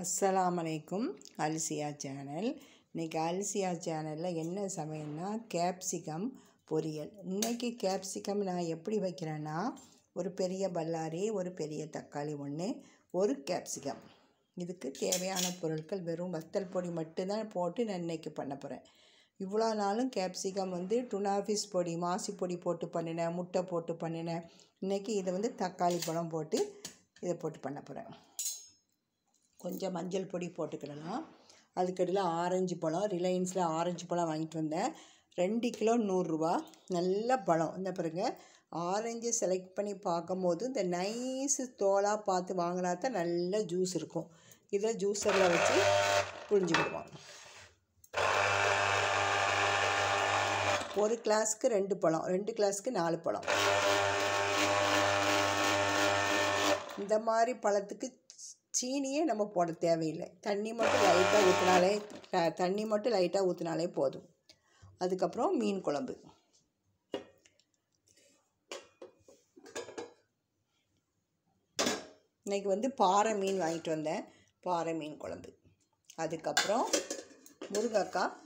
அஸ்ஸலாமு அலைக்கும் அல்சியா சேனல். இன்றைக்கி அல்சியா சேனலில் என்ன சமையல்னா கேப்சிகம் பொரியல். இன்றைக்கி கேப்சிகம் நான் எப்படி வைக்கிறேன்னா, ஒரு பெரிய பல்லாரி, ஒரு பெரிய தக்காளி ஒன்று, ஒரு கேப்சிகம். இதுக்கு தேவையான பொருட்கள் வெறும் வத்தல் பொடி மட்டும்தான் போட்டு நான் இன்றைக்கி பண்ண போகிறேன். இவ்வளோ நாளும் கேப்சிகம் டுனா ஃபிஷ் பொடி, மாசி பொடி போட்டு பண்ணினேன், முட்டை போட்டு பண்ணினேன். இன்றைக்கி இதை தக்காளி பழம் போட்டு இதை போட்டு பண்ண போகிறேன். கொஞ்சம் மஞ்சள் பொடி போட்டுக்கிடலாம். அதுக்கடியில் ஆரஞ்சு பழம், ரிலையன்ஸில் ஆரஞ்சு பழம் வாங்கிட்டு வந்தேன். 2 கிலோ 100 ரூபா. நல்ல பழம். இந்த பாருங்க, ஆரஞ்சு செலக்ட் பண்ணி பார்க்கும்போது இந்த நைஸு தோலாக பார்த்து வாங்கினா தான் நல்ல ஜூஸ் இருக்கும். இதை ஜூஸரில் வச்சு புழிஞ்சுக்கிடுவோம். ஒரு கிளாஸுக்கு 2 பழம், 2 கிளாஸுக்கு 4 பழம். இந்த மாதிரி பழத்துக்கு சீனியே நம்ம போட தேவையில்லை. தண்ணி மட்டும் லைட்டாக ஊற்றினாலே போதும். அதுக்கப்புறம் மீன் குழம்பு. இன்றைக்கி பாறை மீன் வாங்கிட்டு வந்தேன், பாறை மீன் குழம்பு. அதுக்கப்புறம் முருங்கைக்காய்.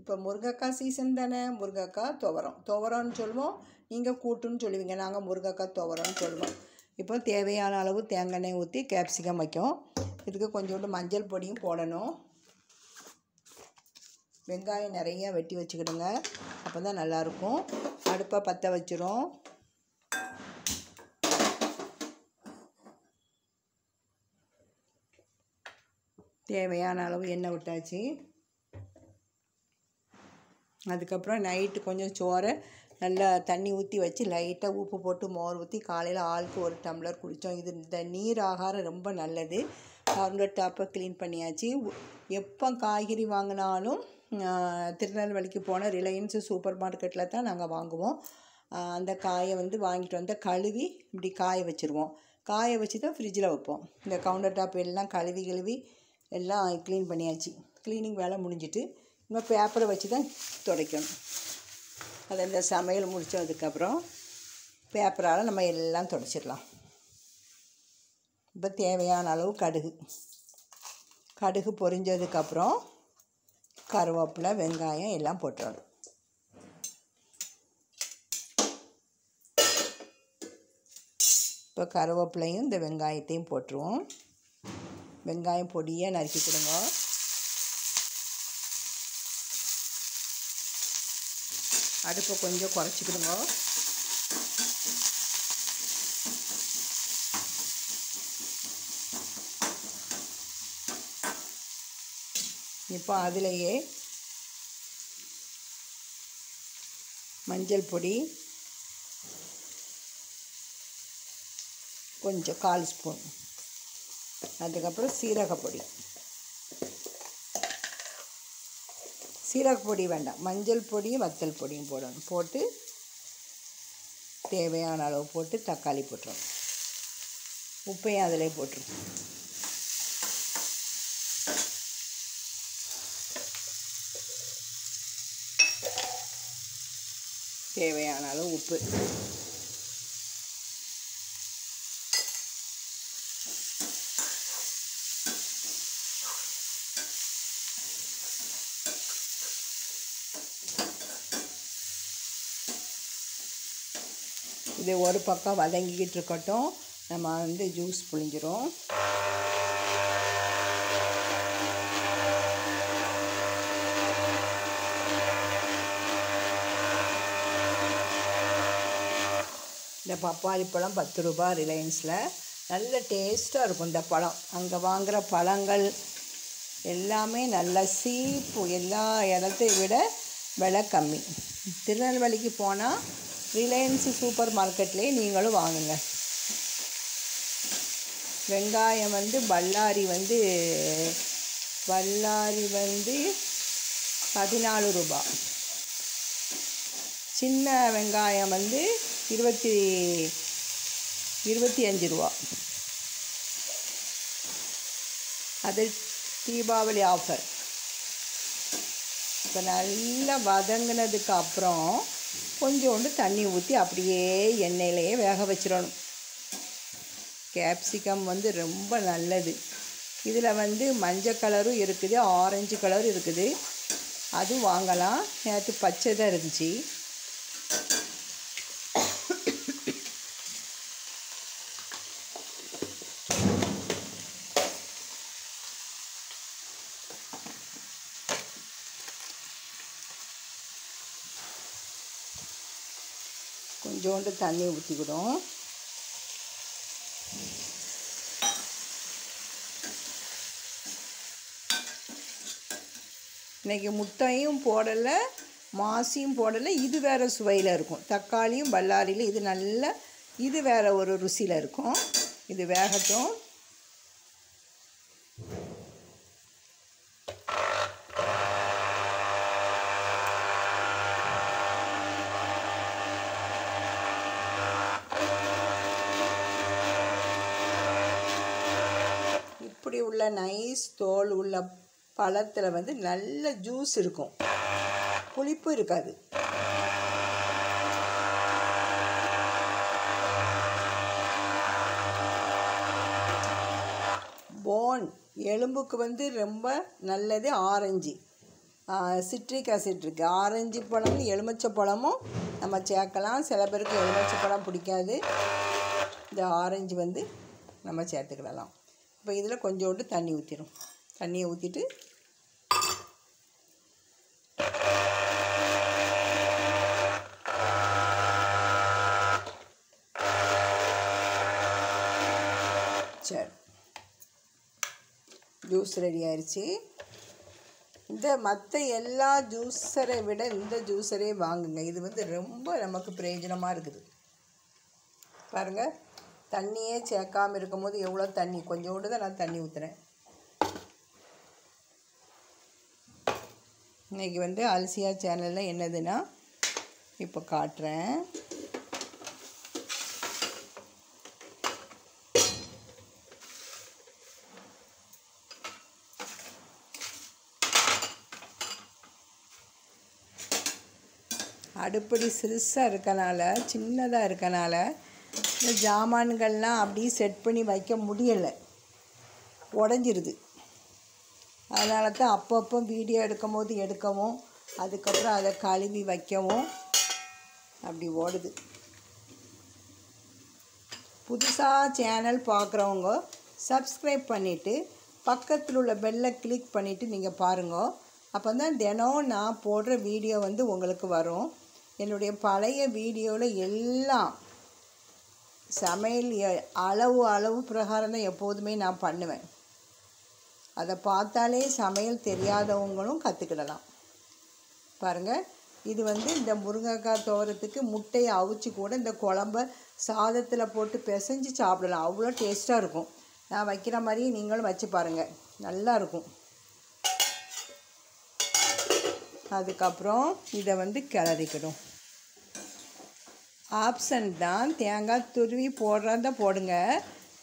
இப்போ முருங்கைக்காய் சீசன் தானே. முருங்கைக்காய் துவரம்னு சொல்லுவோம், நீங்கள் கூட்டுன்னு சொல்லுவீங்க. நாங்கள் முருங்கைக்காய் துவரம்னு சொல்லுவோம். இப்போ தேவையான அளவு தேங்காய் எண்ணெய் ஊற்றி கேப்சிகம் வைக்கும். இதுக்கு கொஞ்சோண்டு மஞ்சள் பொடியும் போடணும். வெங்காயம் நிறைய வெட்டி வச்சுக்கிடுங்க, அப்போ தான் நல்லாயிருக்கும். அடுப்பை பற்ற வச்சிரும். தேவையான அளவு எண்ணெய் விட்டாச்சு. அதுக்கப்புறம் நைட்டு கொஞ்சம் சோறை நல்லா தண்ணி ஊற்றி வச்சு லைட்டாக உப்பு போட்டு மோர் ஊற்றி காலையில் ஆளுக்கு 1 டம்ளர் குடித்தோம். இந்த நீர் ஆகாரம் ரொம்ப நல்லது. கவுண்டர் டாப்பை க்ளீன் பண்ணியாச்சு. எப்போ காய்கறி வாங்கினாலும் திருநெல்வேலிக்கு போன ரிலையன்ஸு சூப்பர் மார்க்கெட்டில் தான் நாங்கள் வாங்குவோம். அந்த காயை வாங்கிட்டு வந்து கழுவி இப்படி காய வச்சுருவோம். காய வச்சு தான் ஃப்ரிட்ஜில் வைப்போம். இந்த கவுண்டர் டாப் எல்லாம் கழுவி எல்லாம் க்ளீன் பண்ணியாச்சு. க்ளீனிங் வேலை முடிஞ்சிட்டு இன்னும் பேப்பரை வச்சு தான் துடைக்கணும். அதை இந்த சமையல் முடித்ததுக்கப்புறம் பேப்பரால் நம்ம எல்லாம் துடைச்சிடலாம். இப்போ தேவையான அளவு கடுகு பொரிஞ்சதுக்கப்புறம் கருவேப்பிலை, வெங்காயம் எல்லாம் போட்டுடணும். இப்போ கருவேப்பிலையும் இந்த வெங்காயத்தையும் போட்டுருவோம். வெங்காயம் பொடியாக நறுக்கி கொடுங்க. அடுப்பை கொஞ்சம் குறைச்சிக்கிடுங்க. இப்போ அதிலேயே மஞ்சள் பொடி கொஞ்சம் 1/4 ஸ்பூன், அதுக்கப்புறம் சீரகப்பொடி. சீரகப்பொடி வேண்டாம், மஞ்சள் பொடியும் வத்தல் பொடியும் போடணும். போட்டு தேவையான அளவு போட்டு தக்காளி போட்டுரும். உப்பையும் அதிலே போட்டுரும். தேவையான அளவு உப்பு. இது ஒரு பக்கம் வதங்கிக்கிட்டு இருக்கட்டும். நம்ம ஜூஸ் புழிஞ்சிரும். இந்த பப்பாளி பழம் 10 ரூபா ரிலையன்ஸில். நல்ல டேஸ்ட்டாக இருக்கும் இந்த பழம். அங்கே வாங்குகிற பழங்கள் எல்லாமே நல்ல சீப்பு. எல்லா இடத்தை விட விலை கம்மி. திருநெல்வேலிக்கு போனால் ரிலையன்ஸு சூப்பர் மார்க்கெட்லேயே நீங்களும் வாங்குங்க. வெங்காயம் பல்லாரி 14 ரூபா. சின்ன வெங்காயம் 25 ரூபா. அது தீபாவளி ஆஃபர். இப்போ நல்லா வதங்கினதுக்கு அப்புறம் கொஞ்சோண்டு தண்ணி ஊற்றி அப்படியே எண்ணெயிலேயே வேக வச்சிடணும். கேப்சிகம் ரொம்ப நல்லது. இதில் வந்து மஞ்சள் கலரும் இருக்குது, ஆரஞ்சு கலரும் இருக்குது. அதுவும் வாங்கலாம். நேற்று பச்சை தான் இருந்துச்சு. கொஞ்சோண்டு தண்ணி ஊற்றிக்கிடும். இன்றைக்கி முட்டையும் போடலை, மாசியும் போடலை. இது வேறு சுவையில் இருக்கும். தக்காளியும் பல்லாரியில் இது நல்ல, இது வேறு ஒரு ருசியில் இருக்கும். இது வேகட்டும். இப்படி உள்ள நைஸ் தோல் உள்ள பழத்தில் வந்து நல்ல ஜூஸ் இருக்கும், புளிப்பு இருக்காது. போன் எலும்புக்கு வந்து ரொம்ப நல்லது. ஆரஞ்சு சிட்ரிக் ஆசிட் இருக்குது. ஆரஞ்சு பழமும் எலுமிச்சை பழமும் நம்ம சேர்க்கலாம். சில பேருக்கு எலுமிச்சை பழம் பிடிக்காது. இந்த ஆரஞ்சு வந்து நம்ம சேர்த்துக்கிடலாம். இப்போ இதில் கொஞ்சோண்டு தண்ணி ஊற்றிடும். தண்ணியை ஊற்றிட்டு சரி, ஜூஸ் ரெடி ஆயிடுச்சு. இந்த மற்ற எல்லா ஜூஸரை விட இந்த ஜூஸரே வாங்குங்க. இது வந்து ரொம்ப நமக்கு பிரயோஜனமாக இருக்குது. பாருங்கள், தண்ணியே சேர்க்காமல் இருக்கும் போது எவ்வளோ தண்ணி, கொஞ்சோண்டு தான் நான் தண்ணி ஊற்றுறேன். இன்றைக்கி வந்து அல்சியா சேனலில் என்னதுன்னா இப்போ காட்டுறேன். அடுப்படி சிறுசாக இருக்கனால, சின்னதாக இருக்கனால இந்த ஜாமான்கள்லாம் அப்படியே செட் பண்ணி வைக்க முடியலை, உடஞ்சிருது. அதனால தான் அப்பப்போ வீடியோ எடுக்கவும் அதுக்கப்புறம் அதை கழுவி வைக்கவும் அப்படி ஓடுது. புதுசாக சேனல் பார்க்குறவங்க சப்ஸ்கிரைப் பண்ணிவிட்டு பக்கத்தில் உள்ள பெல்லை கிளிக் பண்ணிவிட்டு நீங்கள் பாருங்க. அப்போ தான் தினம் நான் போடுற வீடியோ வந்து உங்களுக்கு வரும். என்னுடைய பழைய வீடியோவில் எல்லாம் சமையல் அளவு பிரகாரம் தான் எப்போதுமே நான் பண்ணுவேன். அதை பார்த்தாலே சமையல் தெரியாதவங்களும் கற்றுக்கிடலாம். பாருங்கள், இது வந்து இந்த முருங்கைக்காய் துவரத்துக்கு முட்டையை அவிச்சு கூட இந்த குழம்ப சாதத்தில் போட்டு பிசைஞ்சு சாப்பிடலாம். அவ்வளோ டேஸ்ட்டாக இருக்கும். நான் வைக்கிற மாதிரியே நீங்களும் வச்சு பாருங்கள், நல்லாயிருக்கும். அதுக்கப்புறம் இதை வந்து கிளறிக்கிடும். ஆப்ஷன் தான், தேங்காய் துருவி போடுறதா போடுங்க,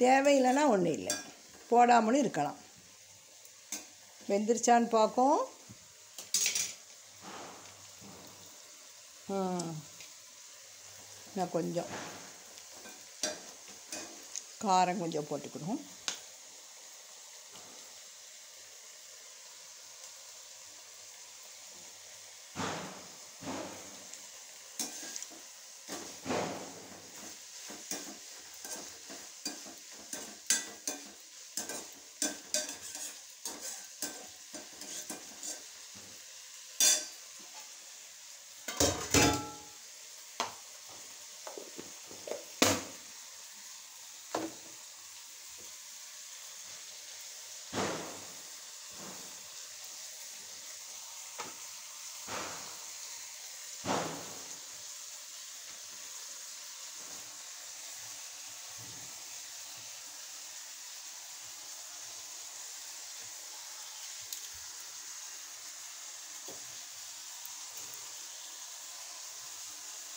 தேவையில்லைன்னா ஒன்றும் இல்லை, போடாமலும் இருக்கலாம். வெந்துருச்சான்னு பார்க்கும். நான் கொஞ்சம் காரம் கொஞ்சம் போட்டுக்கணும்.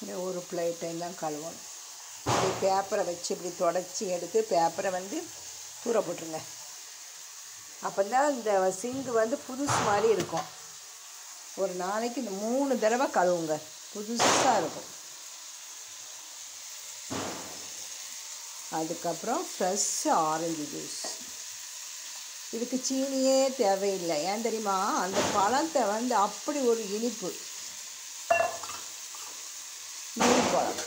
இந்த ஒரு பிளேட்டையும் தான் கழுவணும். இப்படி பேப்பரை வச்சு இப்படி தொடச்சி எடுத்து பேப்பரை வந்து தூர போட்டுருங்க. அப்போ தான் இந்த சிங்கு வந்து புதுசு மாதிரி இருக்கும். ஒரு நாளைக்கு இந்த 3 தடவை கழுவுங்க, புதுசாக இருக்கும். அதுக்கப்புறம் ஃப்ரெஷ் ஆரஞ்சு ஜூஸ் இதுக்கு சீனியே தேவையில்லை. ஏன் தெரியுமா? அந்த பழத்தை வந்து அப்படி ஒரு இனிப்பு. மீன் குழம்பு,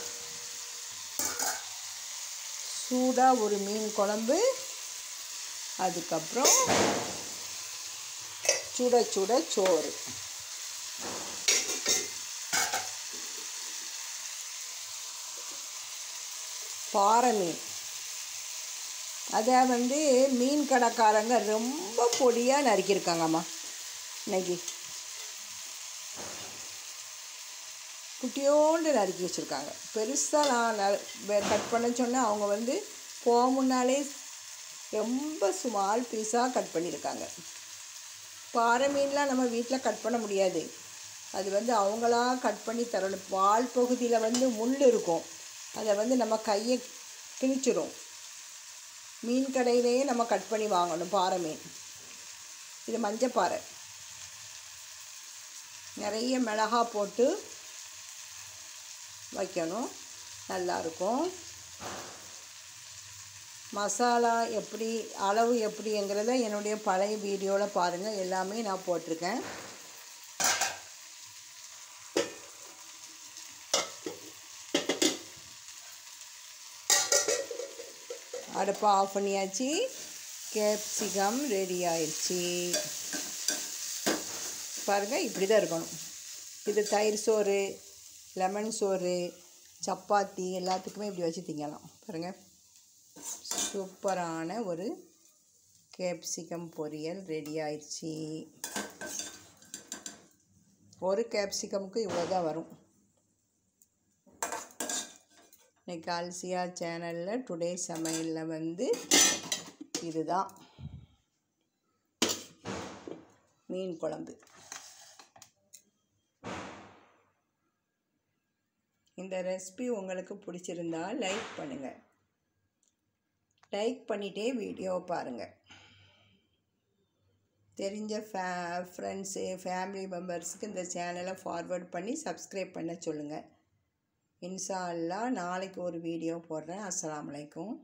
சூடாக ஒரு மீன் குழம்பு, அதுக்கப்புறம் சுட சுட சோறு. பாறை மீன், அதை வந்து மீன் கடைக்காரங்க ரொம்ப பொடியாக நறுக்கியிருக்காங்கம்மா. இன்னைக்கு குட்டியோண்டு நறுக்கி வச்சுருக்காங்க. பெருசாக நான் கட் பண்ண சொன்னேன். அவங்க வந்து போக முன்னாலே ரொம்ப ஸ்மால் பீஸாக கட் பண்ணியிருக்காங்க. பாறை மீன்லாம் நம்ம வீட்டில் கட் பண்ண முடியாது. அது வந்து அவங்களா கட் பண்ணி தரணும். வால் பகுதியில் வந்து முள் இருக்கும். அதை வந்து நம்ம கையை கிழிச்சிடும். மீன் கடையிலேயே நம்ம கட் பண்ணி வாங்கணும் பாறை மீன். இது மஞ்சப்பாறை. நிறைய மிளகா போட்டு வைக்கணும், நல்லாயிருக்கும். மசாலா எப்படி, அளவு எப்படிங்கிறத என்னுடைய பழைய வீடியோவில் பாருங்கள். எல்லாமே நான் போட்டிருக்கேன். அடுப்பை ஆஃப் பண்ணியாச்சு. கேப்சிகம் ரெடி ஆயிடுச்சு. பாருங்கள், இப்படி தான் இருக்கணும். இது தயிர் சோறு, லெமன் சோறு, சப்பாத்தி எல்லாத்துக்குமே இப்படி வச்சு திங்கலாம். பாருங்கள், சூப்பரான ஒரு கேப்சிகம் பொரியல் ரெடி ஆயிடுச்சு. ஒரு கேப்சிகமுக்கு இவ்வளோ தான் வரும். இன்னைக்கு அல்சியா சேனலில் டுடே சமையலில் வந்து இதுதான் மீன் குழம்பு. இந்த ரெசிபி உங்களுக்கு பிடிச்சிருந்தா லைக் பண்ணுங்கள். லைக் பண்ணிகிட்டே வீடியோவை பாருங்கள். தெரிஞ்ச ஃப்ரெண்ட்ஸு, ஃபேமிலி மெம்பர்ஸுக்கு இந்த சேனலை ஃபார்வர்ட் பண்ணி சப்ஸ்கிரைப் பண்ண சொல்லுங்கள். இன்ஷா அல்லாஹ் நாளைக்கு ஒரு வீடியோ போடுறேன். அஸ்ஸலாமு அலைக்கும்.